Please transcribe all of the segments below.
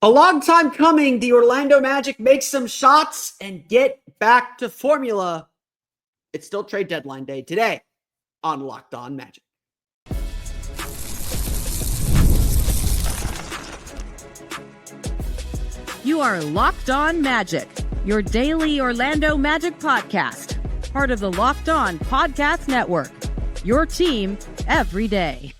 A long time coming, the Orlando Magic make some shots and get back to formula. It's still trade deadline day today on Locked On Magic. You are Locked On Magic, your daily Orlando Magic podcast, part of the Locked On Podcast Network, your team every day.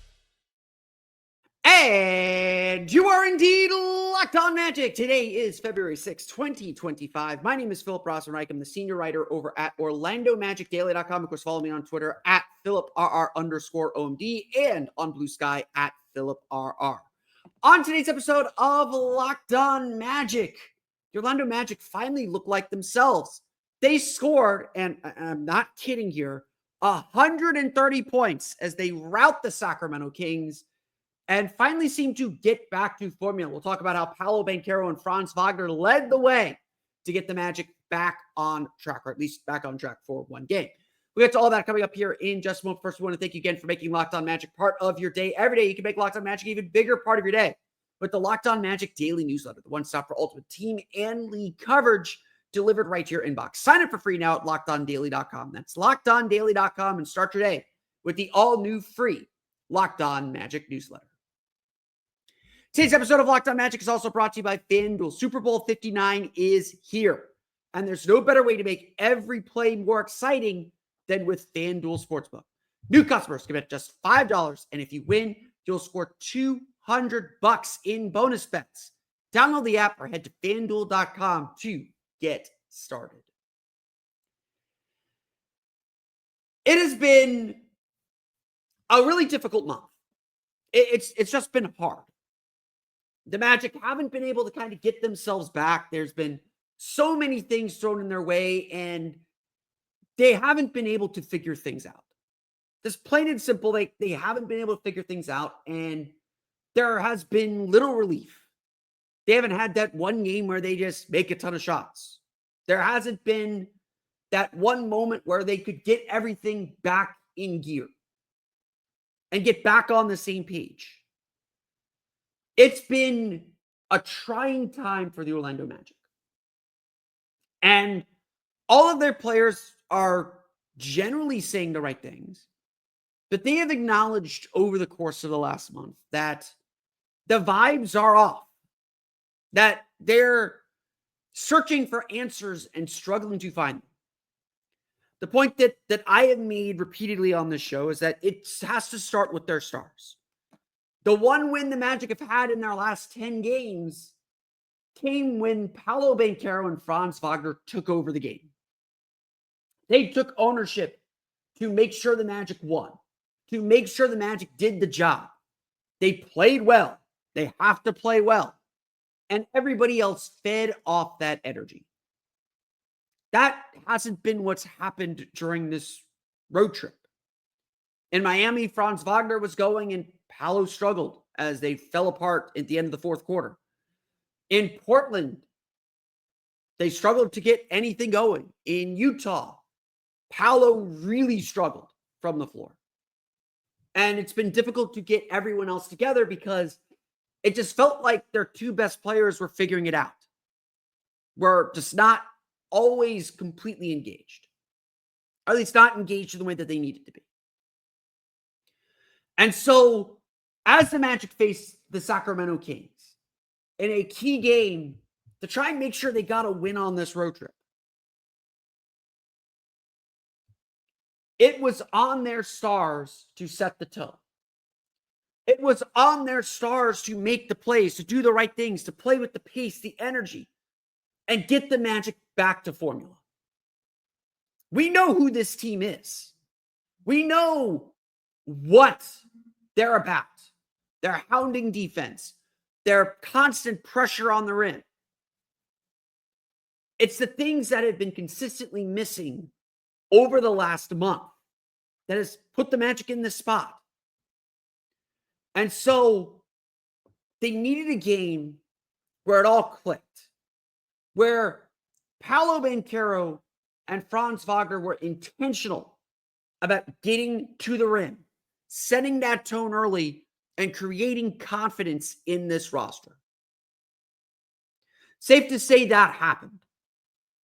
And you are indeed Locked On Magic. Today is February 6, 2025. My name is Philip Rosenreich. I'm the senior writer over at OrlandoMagicDaily.com. Of course, follow me on Twitter at PhilipRR_OMD and on Blue Sky at PhilipRR. On today's episode of Locked On Magic, the Orlando Magic finally look like themselves. They scored, and I'm not kidding here, 130 points as they rout the Sacramento Kings and finally seem to get back to formula. We'll talk about how Paolo, Banchero, and Franz Wagner led the way to get the Magic back on track, or at least back on track for one game. We'll get to all that coming up here in just a moment. First, we want to thank you again for making Locked On Magic part of your day. Every day, you can make Locked On Magic an even bigger part of your day with the Locked On Magic Daily Newsletter, the one-stop for ultimate team and league coverage delivered right to your inbox. Sign up for free now at LockedOnDaily.com. That's LockedOnDaily.com, and start your day with the all-new free Locked On Magic Newsletter. Today's episode of Locked On Magic is also brought to you by FanDuel. Super Bowl 59 is here, and there's no better way to make every play more exciting than with FanDuel Sportsbook. New customers can bet just $5, and if you win, you'll score $200 in bonus bets. Download the app or head to FanDuel.com to get started. It has been a really difficult month. It's just been hard. The Magic haven't been able to kind of get themselves back. There's been so many things thrown in their way, and they haven't been able to figure things out. Just plain and simple, they haven't been able to figure things out, and there has been little relief. They haven't had that one game where they just make a ton of shots. There hasn't been that one moment where they could get everything back in gear and get back on the same page. It's been a trying time for the Orlando Magic. And all of their players are generally saying the right things, but they have acknowledged over the course of the last month that the vibes are off, that they're searching for answers and struggling to find them. The point that I have made repeatedly on this show is that it has to start with their stars. The one win the Magic have had in their last 10 games came when Paolo, Banchero, and Franz Wagner took over the game. They took ownership to make sure the Magic won, to make sure the Magic did the job. They played well. They have to play well. And everybody else fed off that energy. That hasn't been what's happened during this road trip. In Miami, Franz Wagner was going and Paolo struggled as they fell apart at the end of the fourth quarter. In Portland, they struggled to get anything going. In Utah, Paolo really struggled from the floor. And it's been difficult to get everyone else together because it just felt like their two best players were figuring it out. Were just not always completely engaged. Or at least not engaged in the way that they needed to be. And so, as the Magic faced the Sacramento Kings in a key game to try and make sure they got a win on this road trip, it was on their stars to set the tone. It was on their stars to make the plays, to do the right things, to play with the pace, the energy, and get the Magic back to formula. We know who this team is. We know what they're about. Their hounding defense, their constant pressure on the rim. It's the things that have been consistently missing over the last month that has put the Magic in this spot. And so they needed a game where it all clicked, where Paolo Banchero and Franz Wagner were intentional about getting to the rim, setting that tone early, and creating confidence in this roster. Safe to say that happened.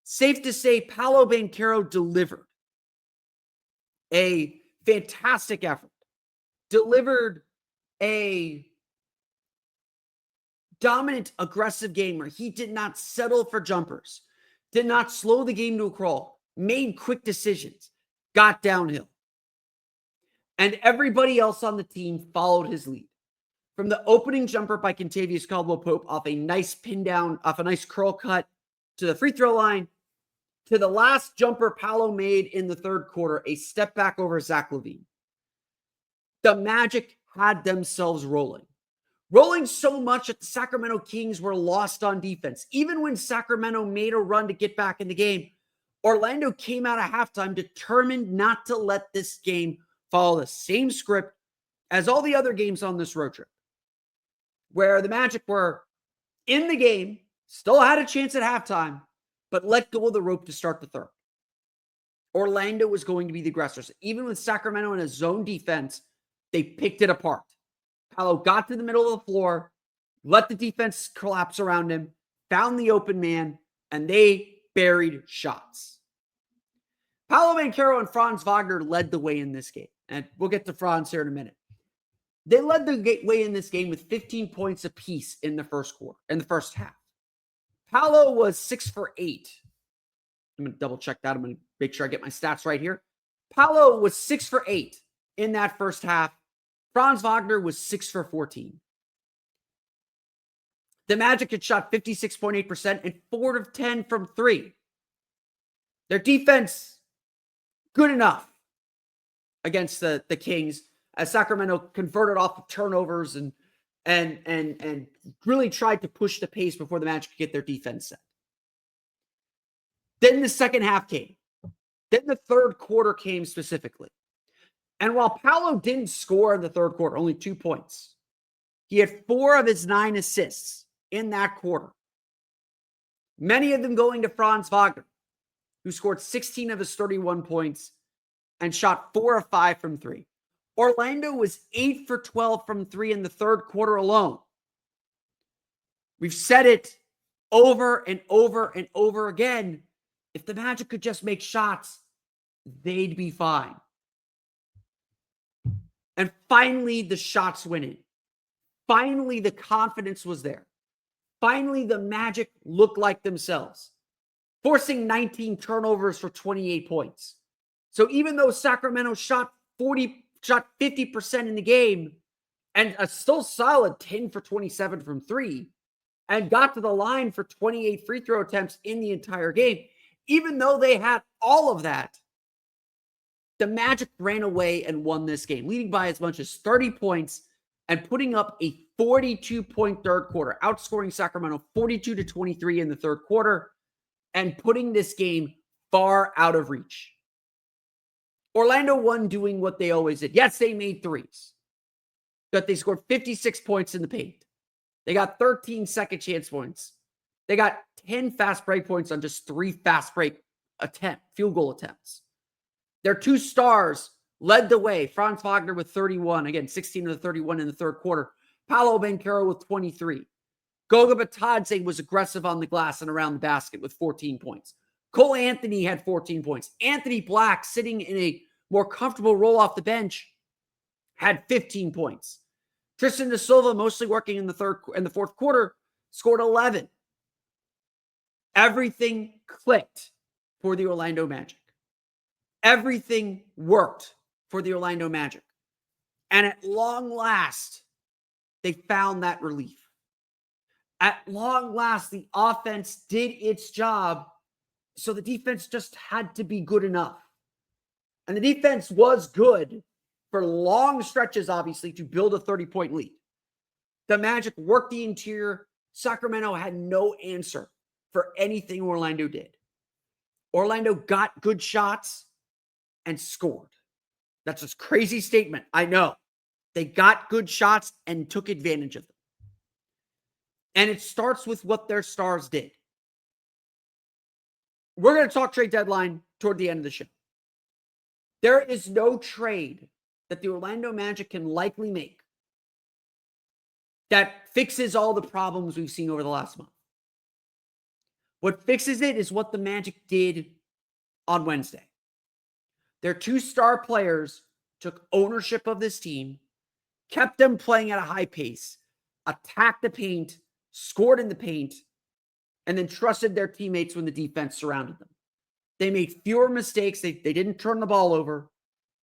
Safe to say Paolo Banchero delivered a fantastic effort, delivered a dominant, aggressive game where he did not settle for jumpers, did not slow the game to a crawl, made quick decisions, got downhill. And everybody else on the team followed his lead. From the opening jumper by Kentavious Caldwell-Pope off a nice pin down, off a nice curl cut to the free throw line, to the last jumper Paolo made in the third quarter, a step back over Zach LaVine. The Magic had themselves rolling. Rolling so much that the Sacramento Kings were lost on defense. Even when Sacramento made a run to get back in the game, Orlando came out of halftime determined not to let this game follow the same script as all the other games on this road trip, where the Magic were in the game, still had a chance at halftime, but let go of the rope to start the third. Orlando was going to be the aggressors. Even with Sacramento in a zone defense, they picked it apart. Paolo got to the middle of the floor, let the defense collapse around him, found the open man, and they buried shots. Paolo Banchero and Franz Wagner led the way in this game. And we'll get to Franz here in a minute. They led the way in this game with 15 points apiece in the first quarter, in the first half. Paolo was 6 for 8. I'm going to double check that. I'm going to make sure I get my stats right here. Paolo was 6 for 8 in that first half. Franz Wagner was 6 for 14. The Magic had shot 56.8% and 4 of 10 from 3. Their defense, good enough against the Kings, as Sacramento converted off of turnovers and really tried to push the pace before the Magic could get their defense set. Then the second half came. Then the third quarter came specifically. And while Paolo didn't score in the third quarter, only 2 points, he had 4 of his 9 assists in that quarter. Many of them going to Franz Wagner, who scored 16 of his 31 points and shot 4 of 5 from 3. Orlando was 8 for 12 from 3 in the third quarter alone. We've said it over and over and over again. If the Magic could just make shots, they'd be fine. And finally, the shots went in. Finally, the confidence was there. Finally, the Magic looked like themselves, forcing 19 turnovers for 28 points. So even though Sacramento shot 50% in the game and a still solid 10 for 27 from 3 and got to the line for 28 free throw attempts in the entire game, even though they had all of that, the Magic ran away and won this game, leading by as much as 30 points and putting up a 42-point third quarter, outscoring Sacramento 42-23 in the third quarter and putting this game far out of reach. Orlando won doing what they always did. Yes, they made threes, but they scored 56 points in the paint. They got 13 second chance points. They got 10 fast break points on just 3 fast break field goal attempts. Their 2 stars led the way. Franz Wagner with 31. Again, 16 of the 31 in the third quarter. Paolo Banchero with 23. Goga Bitadze was aggressive on the glass and around the basket with 14 points. Cole Anthony had 14 points. Anthony Black, sitting in a more comfortable role off the bench, had 15 points. Tristan Da Silva, mostly working in the fourth quarter, scored 11. Everything clicked for the Orlando Magic. Everything worked for the Orlando Magic. And at long last, they found that relief. At long last, the offense did its job, so the defense just had to be good enough. And the defense was good for long stretches, obviously, to build a 30-point lead. The Magic worked the interior. Sacramento had no answer for anything Orlando did. Orlando got good shots and scored. That's a crazy statement, I know. They got good shots and took advantage of them. And it starts with what their stars did. We're going to talk trade deadline toward the end of the show. There is no trade that the Orlando Magic can likely make that fixes all the problems we've seen over the last month. What fixes it is what the Magic did on Wednesday. Their 2 star players took ownership of this team, kept them playing at a high pace, attacked the paint, scored in the paint, and then trusted their teammates when the defense surrounded them. They made fewer mistakes. They didn't turn the ball over.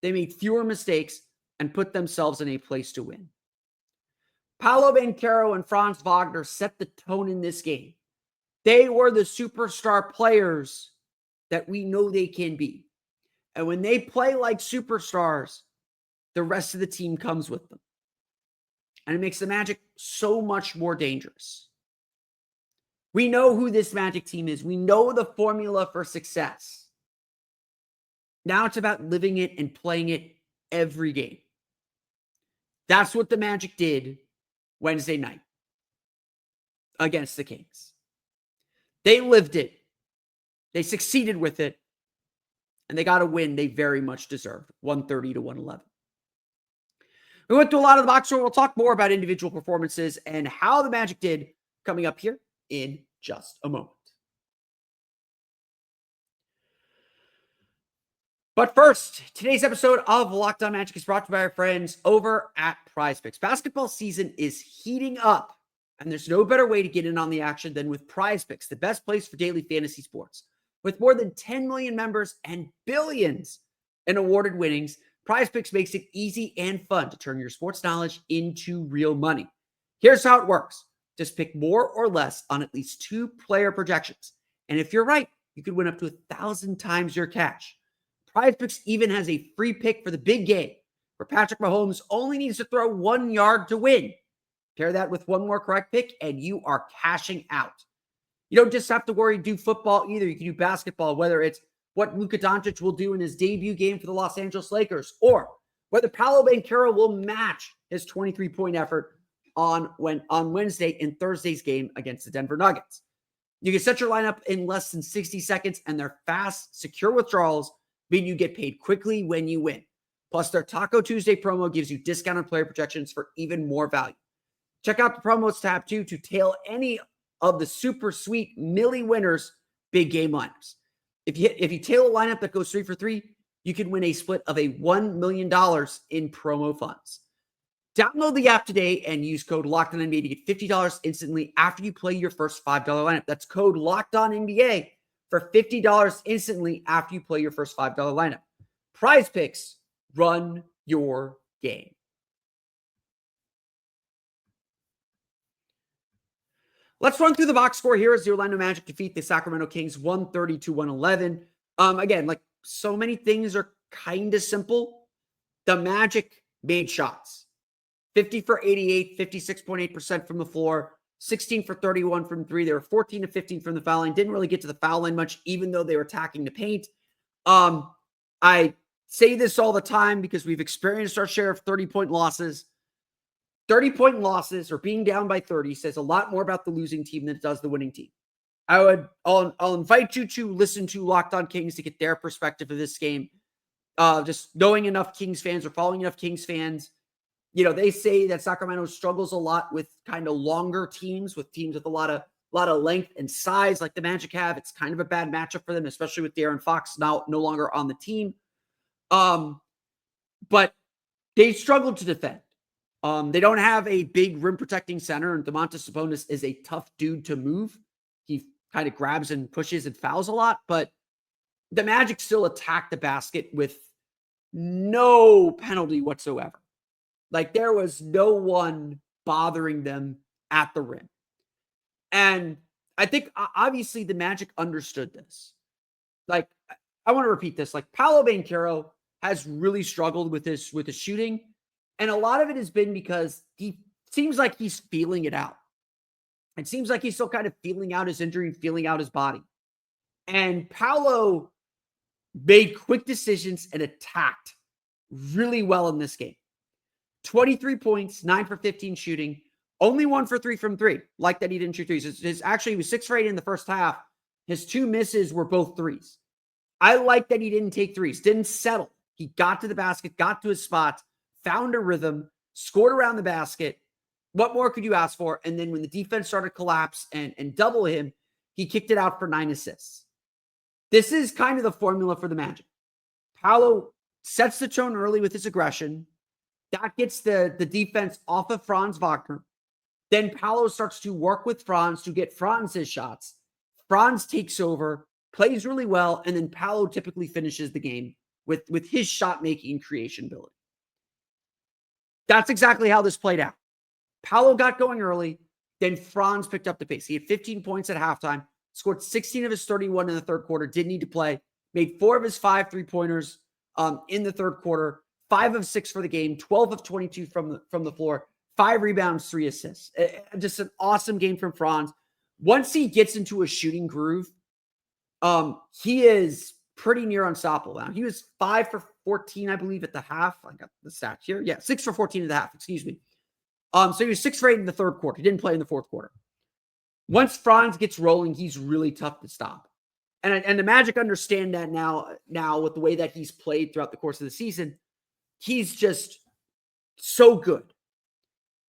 They made fewer mistakes and put themselves in a place to win. Paolo Banchero and Franz Wagner set the tone in this game. They were the superstar players that we know they can be. And when they play like superstars, the rest of the team comes with them. And it makes the Magic so much more dangerous. We know who this Magic team is. We know the formula for success. Now it's about living it and playing it every game. That's what the Magic did Wednesday night against the Kings. They lived it. They succeeded with it. And they got a win they very much deserved, 130-111. We went through a lot of the box score. We'll talk more about individual performances and how the Magic did coming up here in just a moment. But first, today's episode of Locked On Magic is brought to you by our friends over at PrizePicks. Basketball season is heating up, and there's no better way to get in on the action than with PrizePicks, the best place for daily fantasy sports. With more than 10 million members and billions in awarded winnings, PrizePicks makes it easy and fun to turn your sports knowledge into real money. Here's how it works. Just pick more or less on at least 2 player projections. And if you're right, you could win up to 1,000 times your cash. PrizePicks even has a free pick for the big game, where Patrick Mahomes only needs to throw 1 yard to win. Pair that with one more correct pick, and you are cashing out. You don't just have to worry do football either. You can do basketball, whether it's what Luka Doncic will do in his debut game for the Los Angeles Lakers, or whether Paolo Banchero will match his 23-point effort on Wednesday in Thursday's game against the Denver Nuggets. You can set your lineup in less than 60 seconds, and their fast, secure withdrawals mean you get paid quickly when you win. Plus, their Taco Tuesday promo gives you discounted player projections for even more value. Check out the promos tab too to tail any of the super sweet Millie winners big game lineups. If you tail a lineup that goes 3 for 3, you can win a split of a $1 million in promo funds. Download the app today and use code LOCKEDONNBA to get $50 instantly after you play your first $5 lineup. That's code LOCKEDONNBA for $50 instantly after you play your first $5 lineup. PrizePicks, run your game. Let's run through the box score here as the Orlando Magic defeat the Sacramento Kings 130-111. Again, like so many things are kind of simple. The Magic made shots. 50 for 88, 56.8% from the floor, 16 for 31 from 3. They were 14 to 15 from the foul line. Didn't really get to the foul line much, even though they were attacking the paint. I say this all the time because we've experienced our share of 30-point losses. 30-point losses or being down by 30 says a lot more about the losing team than it does the winning team. I'll invite you to listen to Locked On Kings to get their perspective of this game. Just knowing enough Kings fans or following enough Kings fans, you know, they say that Sacramento struggles a lot with kind of longer teams, with teams with a lot of length and size like the Magic have. It's kind of a bad matchup for them, especially with De'Aaron Fox now no longer on the team. But they struggled to defend. They don't have a big rim protecting center, and Domantas Sabonis is a tough dude to move. He kind of grabs and pushes and fouls a lot, but the Magic still attack the basket with no penalty whatsoever. Like there was no one bothering them at the rim. And I think obviously the Magic understood this. Like, I want to repeat this. Like Paolo Banchero has really struggled with his shooting. And a lot of it has been because he seems like he's feeling it out. It seems like he's still kind of feeling out his injury and feeling out his body. And Paolo made quick decisions and attacked really well in this game. 23 points, 9 for 15 shooting, only 1 for 3 from 3. Like that he didn't shoot threes. Actually, he was 6 for 8 in the first half. His 2 misses were both threes. I like that he didn't take threes, didn't settle. He got to the basket, got to his spot, found a rhythm, scored around the basket. What more could you ask for? And then when the defense started to collapse and double him, he kicked it out for 9 assists. This is kind of the formula for the Magic. Paolo sets the tone early with his aggression. That gets the defense off of Franz Wagner. Then Paolo starts to work with Franz to get Franz his shots. Franz takes over, plays really well, and then Paolo typically finishes the game with his shot-making and creation ability. That's exactly how this played out. Paolo got going early, then Franz picked up the pace. He had 15 points at halftime, scored 16 of his 31 in the third quarter, didn't need to play, made 4 of his 5 3-pointers in the third quarter, 5 of 6 for the game, 12 of 22 from the floor, 5 rebounds, 3 assists. Just an awesome game from Franz. Once he gets into a shooting groove, he is pretty near unstoppable now. He was 5 for 14, I believe, at the half. I got the stats here. Yeah, 6 for 14 at the half, excuse me. So he was 6 for 8 in the third quarter. He didn't play in the fourth quarter. Once Franz gets rolling, he's really tough to stop. And the Magic understand that now with the way that he's played throughout the course of the season. He's just so good.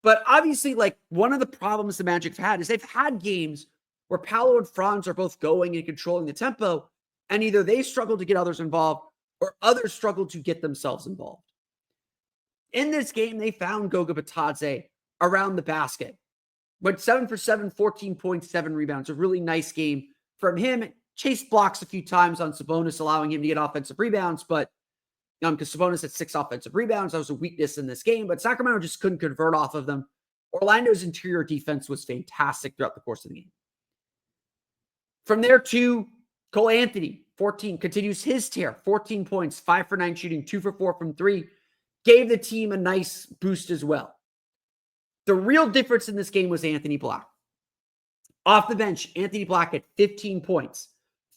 But obviously, like, one of the problems the Magic have had is they've had games where Paolo and Franz are both going and controlling the tempo, and either they struggle to get others involved or others struggle to get themselves involved. In this game, they found Goga Bitadze around the basket. Went 7 for 7, 14 points, 7 rebounds. A really nice game from him. Chased blocks a few times on Sabonis, allowing him to get offensive rebounds, but because Sabonis had 6 offensive rebounds. That was a weakness in this game, but Sacramento just couldn't convert off of them. Orlando's interior defense was fantastic throughout the course of the game. From there to Cole Anthony, 14, continues his tear, 14 points, 5 for 9 shooting, 2 for 4 from 3. Gave the team a nice boost as well. The real difference in this game was Anthony Black. Off the bench, Anthony Black had 15 points,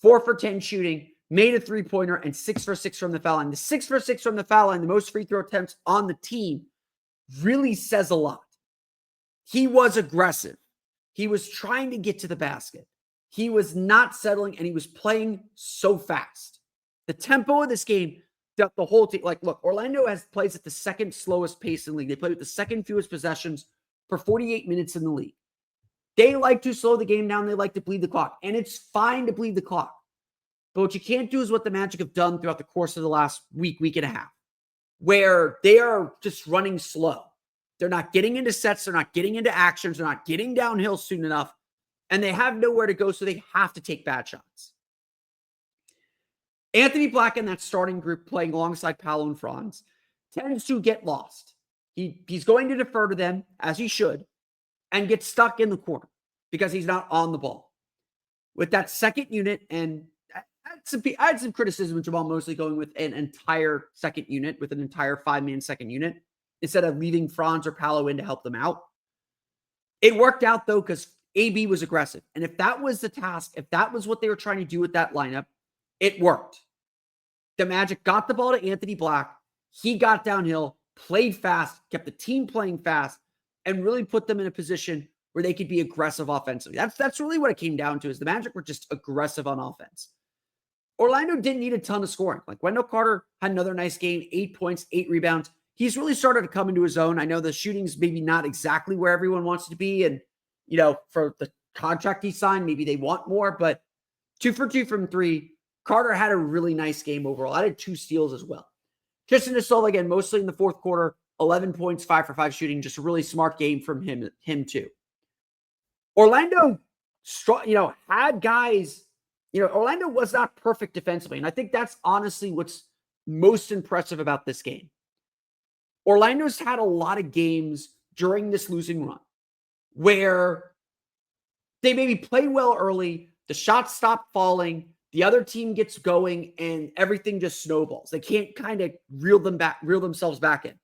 4 for 10 shooting, made a 3-pointer, and 6 for 6 from the foul line. The 6 for 6 from the foul line, the most free throw attempts on the team, really says a lot. He was aggressive. He was trying to get to the basket. He was not settling, and he was playing so fast. The tempo of this game, the whole team, like, look, Orlando plays at the second slowest pace in the league. They play with the second fewest possessions for 48 minutes in the league. They like to slow the game down. They like to bleed the clock, and it's fine to bleed the clock. But what you can't do is what the Magic have done throughout the course of the last week and a half, where they are just running slow. They're not getting into sets. They're not getting into actions. They're not getting downhill soon enough, and they have nowhere to go, so they have to take bad shots. Anthony Black in that starting group playing alongside Paolo and Franz tends to get lost. He's going to defer to them, as he should, and get stuck in the corner because he's not on the ball. With that second unit, and I had some criticism of Jamal Mosley going with an entire second unit, with an entire 5-man second unit, instead of leaving Franz or Paolo in to help them out. It worked out, though, because AB was aggressive. And if that was the task, if that was what they were trying to do with that lineup, it worked. The Magic got the ball to Anthony Black. He got downhill, played fast, kept the team playing fast, and really put them in a position where they could be aggressive offensively. That's really what it came down to, is the Magic were just aggressive on offense. Orlando didn't need a ton of scoring. Like, Wendell Carter had another nice game, 8 points, 8 rebounds. He's really started to come into his own. I know the shooting's maybe not exactly where everyone wants it to be. And, for the contract he signed, maybe they want more, but 2 for 2 from 3. Carter had a really nice game overall. I had 2 steals as well. Tristan DeSolva, again, mostly in the fourth quarter, 11 points, 5 for 5 shooting. Just a really smart game from him too. Orlando, had guys, Orlando was not perfect defensively. And I think that's honestly what's most impressive about this game. Orlando's had a lot of games during this losing run where they maybe play well early, the shots stop falling, the other team gets going, and everything just snowballs. They can't kind of reel themselves back in.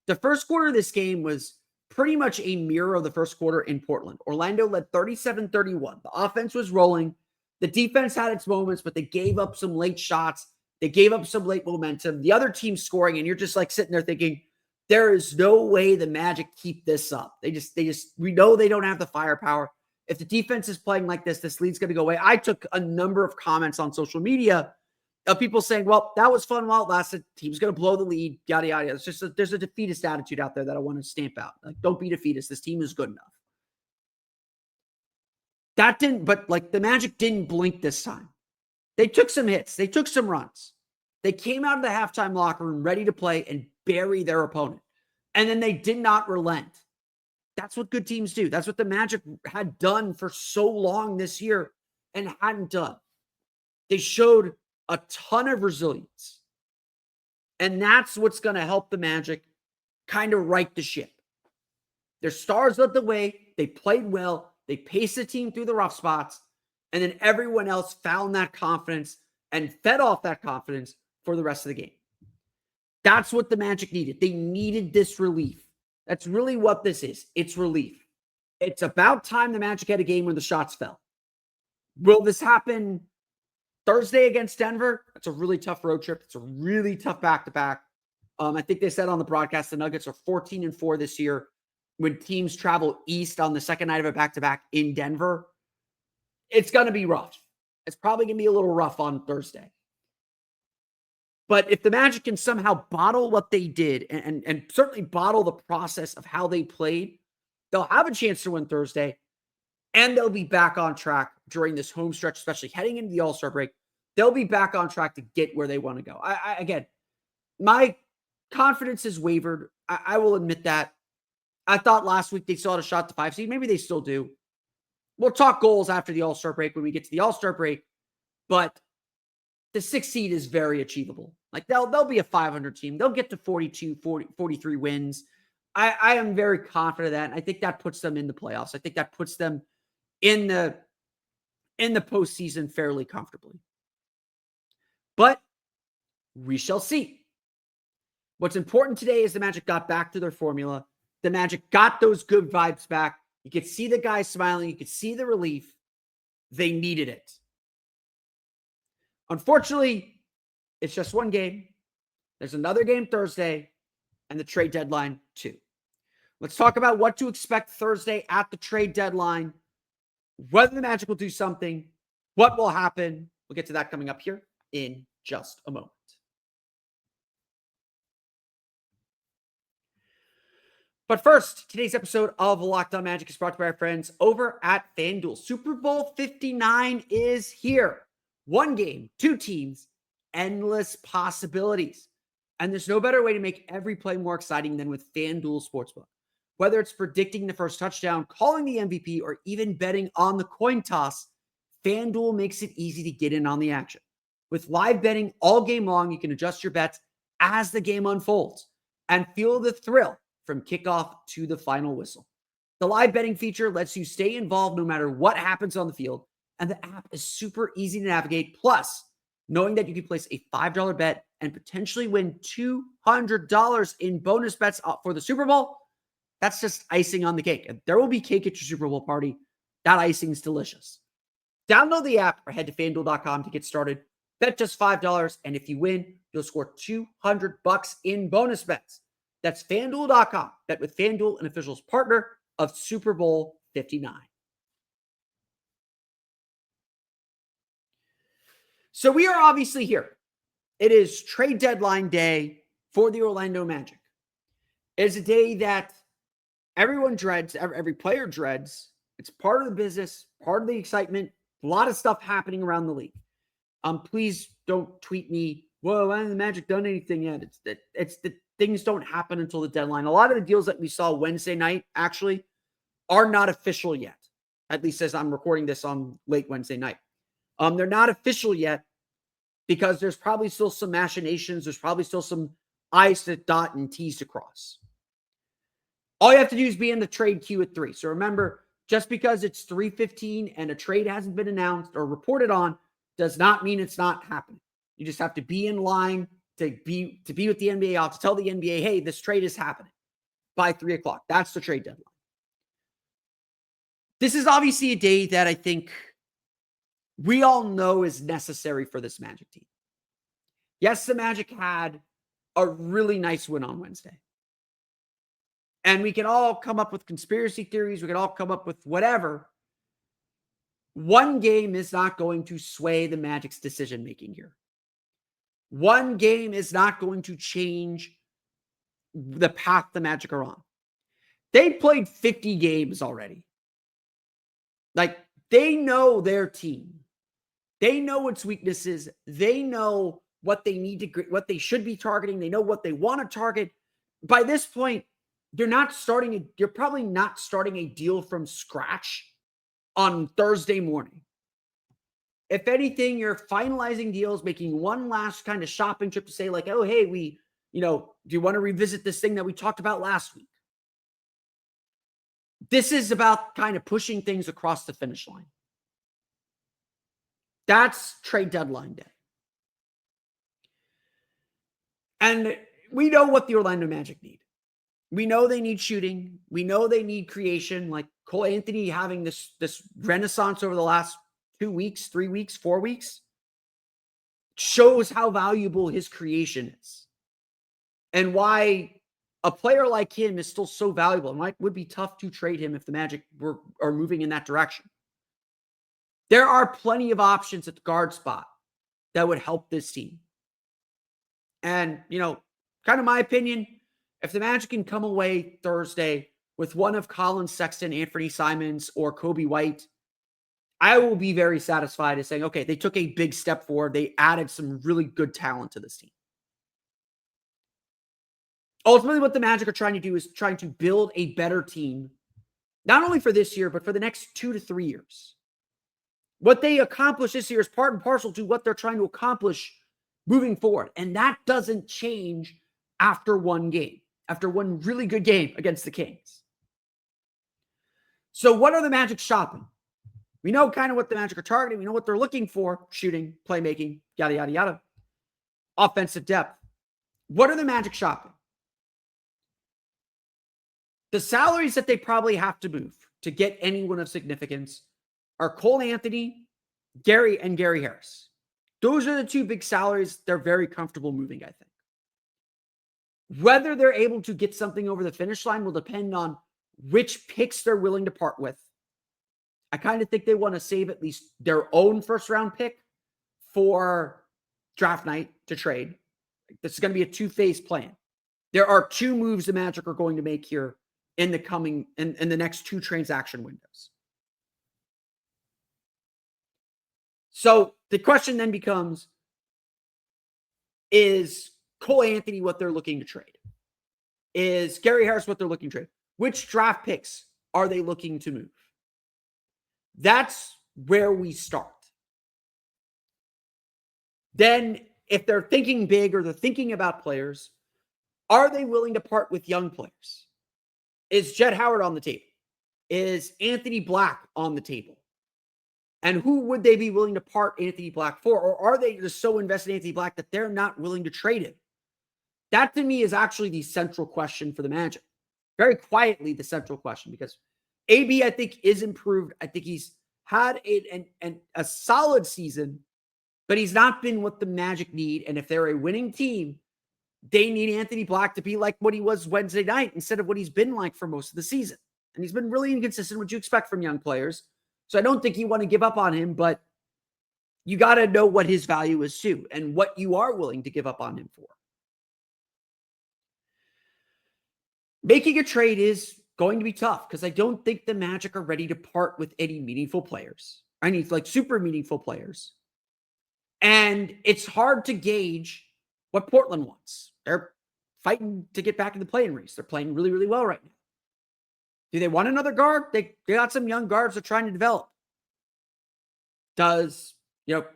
The first quarter of this game was pretty much a mirror of the first quarter in Portland. Orlando led 37-31. The offense was rolling. The defense had its moments, but they gave up some late shots. They gave up some late momentum. The other team scoring, and you're just like sitting there thinking, there is no way the Magic keep this up. We know they don't have the firepower. If the defense is playing like this lead's going to go away. I took a number of comments on social media of people saying, well, that was fun while it lasted. Team's going to blow the lead, yada, yada. It's just there's a defeatist attitude out there that I want to stamp out. Like, don't be defeatist. This team is good enough. That didn't, but like the Magic didn't blink this time. They took some hits. They took some runs. They came out of the halftime locker room ready to play and bury their opponent. And then they did not relent. That's what good teams do. That's what the Magic had done for so long this year and hadn't done. They showed a ton of resilience. And that's what's going to help the Magic kind of right the ship. Their stars led the way. They played well. They paced the team through the rough spots. And then everyone else found that confidence and fed off that confidence for the rest of the game. That's what the Magic needed. They needed this relief. That's really what this is. It's relief. It's about time the Magic had a game where the shots fell. Will this happen Thursday against Denver? That's a really tough road trip. It's a really tough back-to-back. I think they said on the broadcast the Nuggets are 14-4 this year when teams travel east on the second night of a back-to-back in Denver. It's going to be rough. It's probably going to be a little rough on Thursday. But if the Magic can somehow bottle what they did and certainly bottle the process of how they played, they'll have a chance to win Thursday, and they'll be back on track during this home stretch, especially heading into the All-Star break. They'll be back on track to get where they want to go. Again, my confidence has wavered. I will admit that. I thought last week they still had a shot to 5 seed. Maybe they still do. We'll talk goals after the All-Star break when we get to the All-Star break, but the 6 seed is very achievable. Like they'll be a 500 team. They'll get to 42, 40, 43 wins. I am very confident of that. And I think that puts them in the playoffs. I think that puts them in the postseason fairly comfortably. But we shall see. What's important today is the Magic got back to their formula. The Magic got those good vibes back. You could see the guys smiling. You could see the relief. They needed it. Unfortunately, it's just one game. There's another game Thursday and the trade deadline too. Let's talk about what to expect Thursday at the trade deadline, whether the Magic will do something, what will happen. We'll get to that coming up here in just a moment. But first, today's episode of Locked On Magic is brought to you by our friends over at FanDuel. Super Bowl 59 is here. One game, two teams, endless possibilities. And there's no better way to make every play more exciting than with FanDuel Sportsbook. Whether it's predicting the first touchdown, calling the MVP, or even betting on the coin toss, FanDuel makes it easy to get in on the action. With live betting all game long, you can adjust your bets as the game unfolds and feel the thrill from kickoff to the final whistle. The live betting feature lets you stay involved no matter what happens on the field, and the app is super easy to navigate. Plus, knowing that you can place a $5 bet and potentially win $200 in bonus bets for the Super Bowl, that's just icing on the cake. And there will be cake at your Super Bowl party. That icing is delicious. Download the app or head to FanDuel.com to get started. Bet just $5, and if you win, you'll score $200 in bonus bets. That's FanDuel.com. Bet with FanDuel, an official partner of Super Bowl 59. So we are obviously here. It is trade deadline day for the Orlando Magic. It is a day that everyone dreads, every player dreads. It's part of the business, part of the excitement, a lot of stuff happening around the league. Please don't tweet me, whoa, why hasn't the Magic done anything yet? It's the things don't happen until the deadline. A lot of the deals that we saw Wednesday night actually are not official yet, at least as I'm recording this on late Wednesday night. They're not official yet because there's probably still some machinations. There's probably still some I's to dot and T's to cross. All you have to do is be in the trade queue at 3. So remember, just because it's 3:15 and a trade hasn't been announced or reported on does not mean it's not happening. You just have to be in line to be with the NBA, to tell the NBA, hey, this trade is happening by 3 o'clock. That's the trade deadline. This is obviously a day that I think we all know is necessary for this Magic team. Yes, the Magic had a really nice win on Wednesday. And we can all come up with conspiracy theories. We can all come up with whatever. One game is not going to sway the Magic's decision-making here. One game is not going to change the path the Magic are on. They played 50 games already. Like, They know their team. They know its weaknesses. They know what they need to, what they should be targeting. They know what they want to target. By this point, you're probably not starting a deal from scratch on Thursday morning. If anything, you're finalizing deals, making one last kind of shopping trip to say like, oh, hey, do you want to revisit this thing that we talked about last week? This is about kind of pushing things across the finish line. That's trade deadline day. And we know what the Orlando Magic need. We know they need shooting. We know they need creation. Like Cole Anthony having this renaissance over the last 2 weeks, 3 weeks, 4 weeks shows how valuable his creation is. And why a player like him is still so valuable. And it would be tough to trade him if the Magic are moving in that direction. There are plenty of options at the guard spot that would help this team. And, kind of my opinion, if the Magic can come away Thursday with one of Colin Sexton, Anthony Simons, or Kobe White, I will be very satisfied as saying, okay, they took a big step forward. They added some really good talent to this team. Ultimately, what the Magic are trying to do is trying to build a better team, not only for this year, but for the next 2 to 3 years. What they accomplish this year is part and parcel to what they're trying to accomplish moving forward. And that doesn't change after one game, after one really good game against the Kings. So what are the Magic shopping? We know kind of what the Magic are targeting. We know what they're looking for: shooting, playmaking, yada, yada, yada. Offensive depth. What are the Magic shopping? The salaries that they probably have to move to get anyone of significance are Cole Anthony, Gary Harris. Those are the two big salaries they're very comfortable moving, I think. Whether they're able to get something over the finish line will depend on which picks they're willing to part with. I kind of think they want to save at least their own first-round pick for draft night to trade. This is going to be a two-phase plan. There are two moves the Magic are going to make here in the next two transaction windows. So the question then becomes, is Cole Anthony what they're looking to trade? Is Gary Harris what they're looking to trade? Which draft picks are they looking to move? That's where we start. Then, if they're thinking big or they're thinking about players, are they willing to part with young players? Is Jett Howard on the table? Is Anthony Black on the table? And who would they be willing to part Anthony Black for? Or are they just so invested in Anthony Black that they're not willing to trade him? That, to me, is actually the central question for the Magic. Very quietly, the central question, because AB, I think, is improved. I think he's had a solid season, but he's not been what the Magic need. And if they're a winning team, they need Anthony Black to be like what he was Wednesday night instead of what he's been like for most of the season. And he's been really inconsistent, what you expect from young players. So I don't think you want to give up on him, but you got to know what his value is too and what you are willing to give up on him for. Making a trade is going to be tough because I don't think the Magic are ready to part with any meaningful players. I need super meaningful players. And it's hard to gauge what Portland wants. They're fighting to get back in the play-in race. They're playing really, really well right now. Do they want another guard? They got some young guards they're trying to develop. Does,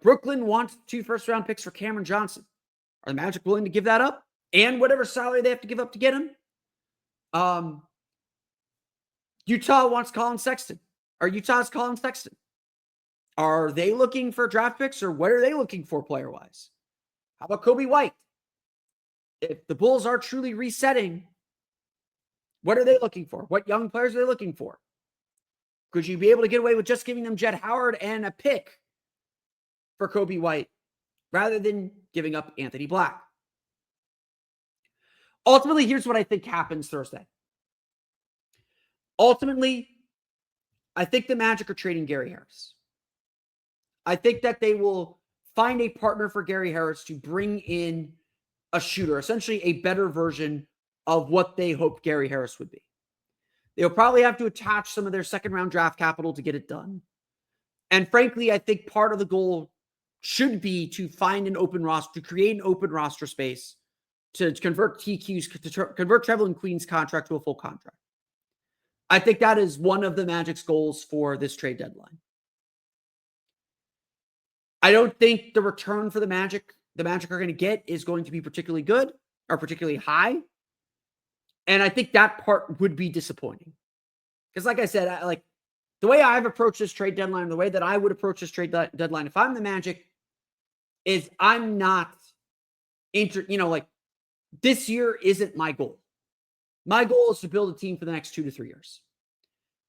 Brooklyn want 2 first-round picks for Cameron Johnson? Are the Magic willing to give that up? And whatever salary they have to give up to get him? Utah wants Colin Sexton. Or Utah's Colin Sexton. Are they looking for draft picks, or what are they looking for player-wise? How about Kobe White? If the Bulls are truly resetting, what are they looking for? What young players are they looking for? Could you be able to get away with just giving them Jett Howard and a pick for Kobe White rather than giving up Anthony Black? Ultimately, here's what I think happens Thursday. Ultimately, I think the Magic are trading Gary Harris. I think that they will find a partner for Gary Harris to bring in a shooter, essentially a better version of what they hoped Gary Harris would be. They'll probably have to attach some of their second-round draft capital to get it done. And frankly, I think part of the goal should be to find an open roster, to create an open roster space to convert convert Trevelyan Queen's contract to a full contract. I think that is one of the Magic's goals for this trade deadline. I don't think the return for the Magic are going to get is going to be particularly good or particularly high. And I think that part would be disappointing. Because like I said, the way I've approached this trade deadline, the way that I would approach this trade deadline, if I'm the Magic, is I'm not this year isn't my goal. My goal is to build a team for the next 2 to 3 years.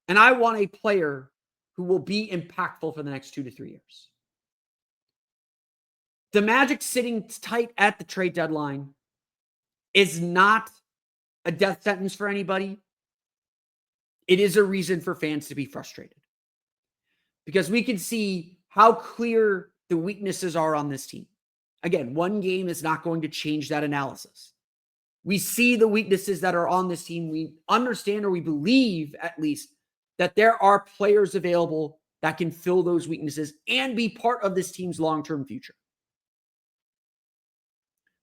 And I want a player who will be impactful for the next 2 to 3 years. The Magic sitting tight at the trade deadline is not a death sentence for anybody. It is a reason for fans to be frustrated. Because we can see how clear the weaknesses are on this team. Again, one game is not going to change that analysis. We see the weaknesses that are on this team. We understand, or we believe at least, that there are players available that can fill those weaknesses and be part of this team's long-term future.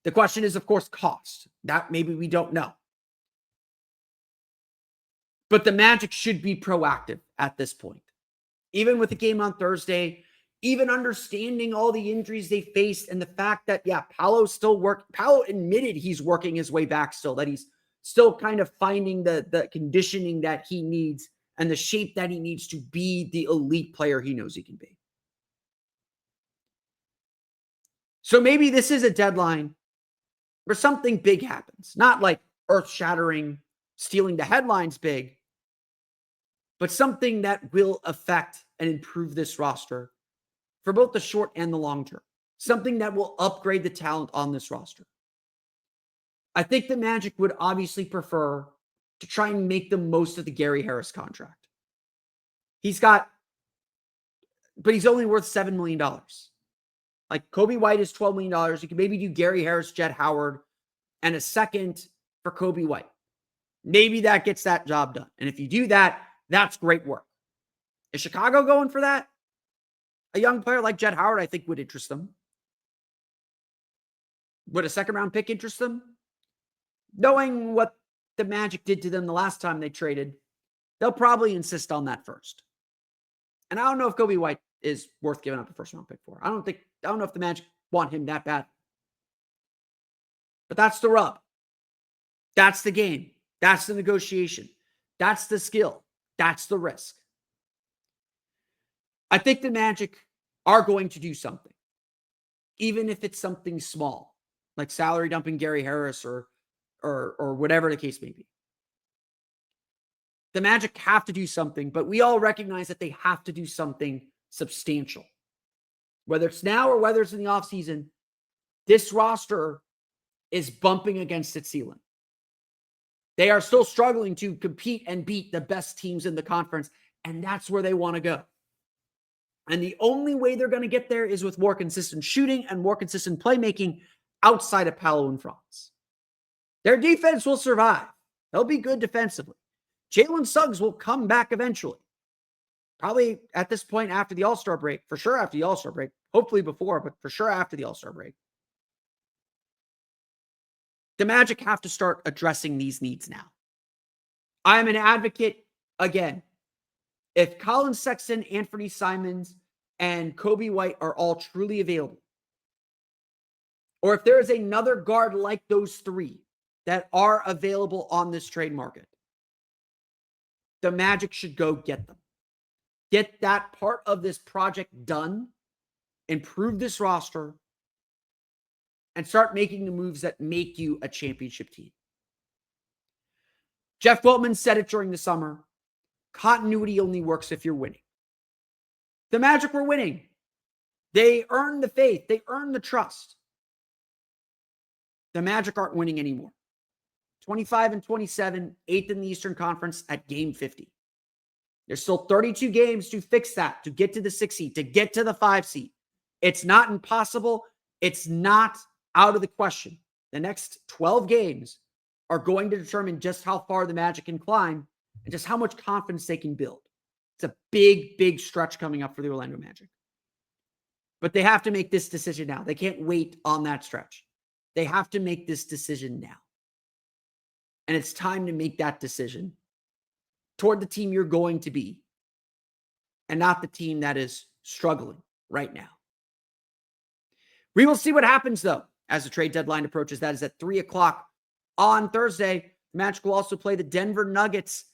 The question is, of course, cost. That maybe we don't know. But the Magic should be proactive at this point. Even with the game on Thursday, even understanding all the injuries they faced and the fact that, Paolo admitted he's working his way back still, that he's still kind of finding the conditioning that he needs and the shape that he needs to be the elite player he knows he can be. So maybe this is a deadline where something big happens. Not like earth-shattering, stealing the headlines big, but something that will affect and improve this roster for both the short and the long term. Something that will upgrade the talent on this roster. I think the Magic would obviously prefer to try and make the most of the Gary Harris contract. But he's only worth $7 million. Like Kobe White is $12 million. You can maybe do Gary Harris, Jett Howard, and a second for Kobe White. Maybe that gets that job done. And if you do that, that's great work. Is Chicago going for that? A young player like Jett Howard, I think, would interest them. Would a second-round pick interest them? Knowing what the Magic did to them the last time they traded, they'll probably insist on that first. And I don't know if Kobe White is worth giving up a first-round pick for. I don't know if the Magic want him that bad. But that's the rub. That's the game. That's the negotiation. That's the skill. That's the risk. I think the Magic are going to do something, even if it's something small, like salary dumping Gary Harris or whatever the case may be. The Magic have to do something, but we all recognize that they have to do something substantial. Whether it's now or whether it's in the offseason, this roster is bumping against its ceiling. They are still struggling to compete and beat the best teams in the conference, and that's where they want to go. And the only way they're going to get there is with more consistent shooting and more consistent playmaking outside of Paolo and Franz. Their defense will survive. They'll be good defensively. Jalen Suggs will come back eventually. Probably at this point after the All-Star break. For sure after the All-Star break. Hopefully before, but for sure after the All-Star break. The Magic have to start addressing these needs now. I am an advocate, again, if Colin Sexton, Anthony Simons, and Kobe White are all truly available, or if there is another guard like those three that are available on this trade market, the Magic should go get them. Get that part of this project done, improve this roster, and start making the moves that make you a championship team. Jeff Weltman said it during the summer. Continuity only works if you're winning. The Magic were winning. They earned the faith. They earned the trust. The Magic aren't winning anymore. 25-27, 8th in the Eastern Conference at game 50. There's still 32 games to fix that, to get to the 6 seed, to get to the 5 seed. It's not impossible. It's not out of the question. The next 12 games are going to determine just how far the Magic can climb and just how much confidence they can build. It's a big, big stretch coming up for the Orlando Magic. But they have to make this decision now. They can't wait on that stretch. They have to make this decision now. And it's time to make that decision toward the team you're going to be and not the team that is struggling right now. We will see what happens, though, as the trade deadline approaches. That is at 3 o'clock on Thursday. The Magic will also play the Denver Nuggets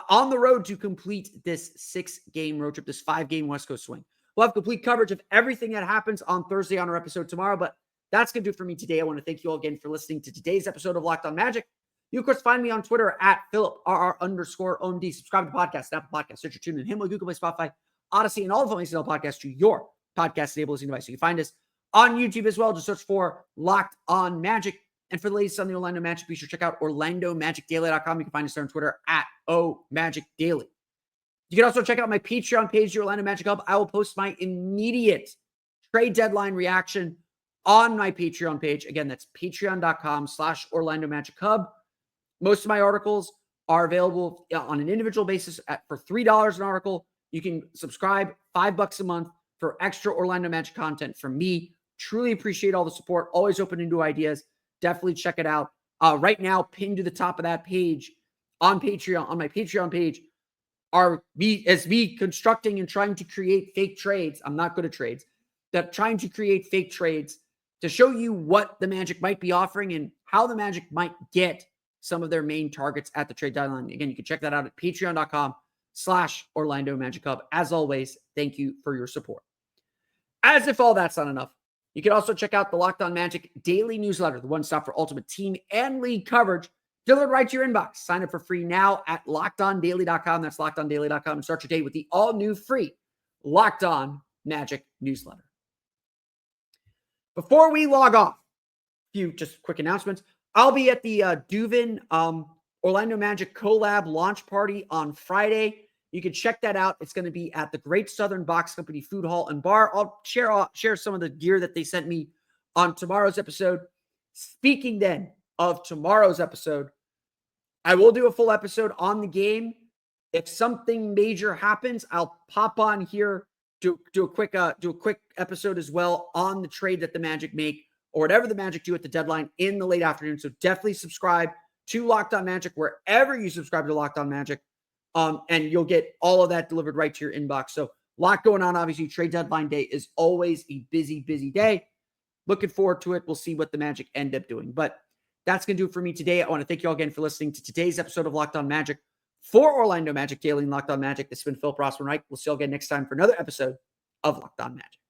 on the road to complete this 6-game road trip, this 5-game West Coast swing. We'll have complete coverage of everything that happens on Thursday on our episode tomorrow, but that's going to do it for me today. I want to thank you all again for listening to today's episode of Locked On Magic. You, of course, find me on Twitter at PhilipRR_OMD. Subscribe to the podcast, Apple Podcasts, Stitcher, TuneIn, Himalaya, Google Play, Spotify, Odyssey, and all the Phone podcasts to your podcast-enabled listening device. So you can find us on YouTube as well. Just search for Locked On Magic. And for the latest on the Orlando Magic, be sure to check out OrlandoMagicDaily.com. You can find us there on Twitter at OMagicDaily. You can also check out my Patreon page, the Orlando Magic Hub. I will post my immediate trade deadline reaction on my Patreon page. Again, that's patreon.com/Orlando Magic Hub. Most of my articles are available on an individual basis for $3 an article. You can subscribe $5 a month for extra Orlando Magic content from me. Truly appreciate all the support. Always open to new ideas. Definitely check it out. Right now, pinned to the top of that page on Patreon, on my Patreon page, are me constructing and trying to create fake trades. I'm not good at trades. That trying to create fake trades to show you what the Magic might be offering and how the Magic might get some of their main targets at the trade deadline. Again, you can check that out at patreon.com/Orlando Magic Hub. As always, thank you for your support. As if all that's not enough, you can also check out the Locked On Magic daily newsletter, the one-stop for ultimate team and league coverage, delivered right to your inbox. Sign up for free now at LockedOnDaily.com. That's LockedOnDaily.com, and start your day with the all-new free Locked On Magic newsletter. Before we log off, a few just quick announcements. I'll be at the Duvin Orlando Magic collab launch party on Friday. You can check that out. It's going to be at the Great Southern Box Company Food Hall and Bar. I'll share some of the gear that they sent me on tomorrow's episode. Speaking then of tomorrow's episode, I will do a full episode on the game. If something major happens, I'll pop on here, do a quick episode as well on the trade that the Magic make or whatever the Magic do at the deadline in the late afternoon. So definitely subscribe to Locked On Magic wherever you subscribe to Locked On Magic. And you'll get all of that delivered right to your inbox. So a lot going on. Obviously, trade deadline day is always a busy, busy day. Looking forward to it. We'll see what the Magic end up doing. But that's going to do it for me today. I want to thank you all again for listening to today's episode of Locked On Magic for Orlando Magic Daily and Locked On Magic. This has been Phil Rossman-Reich. We'll see you all again next time for another episode of Locked On Magic.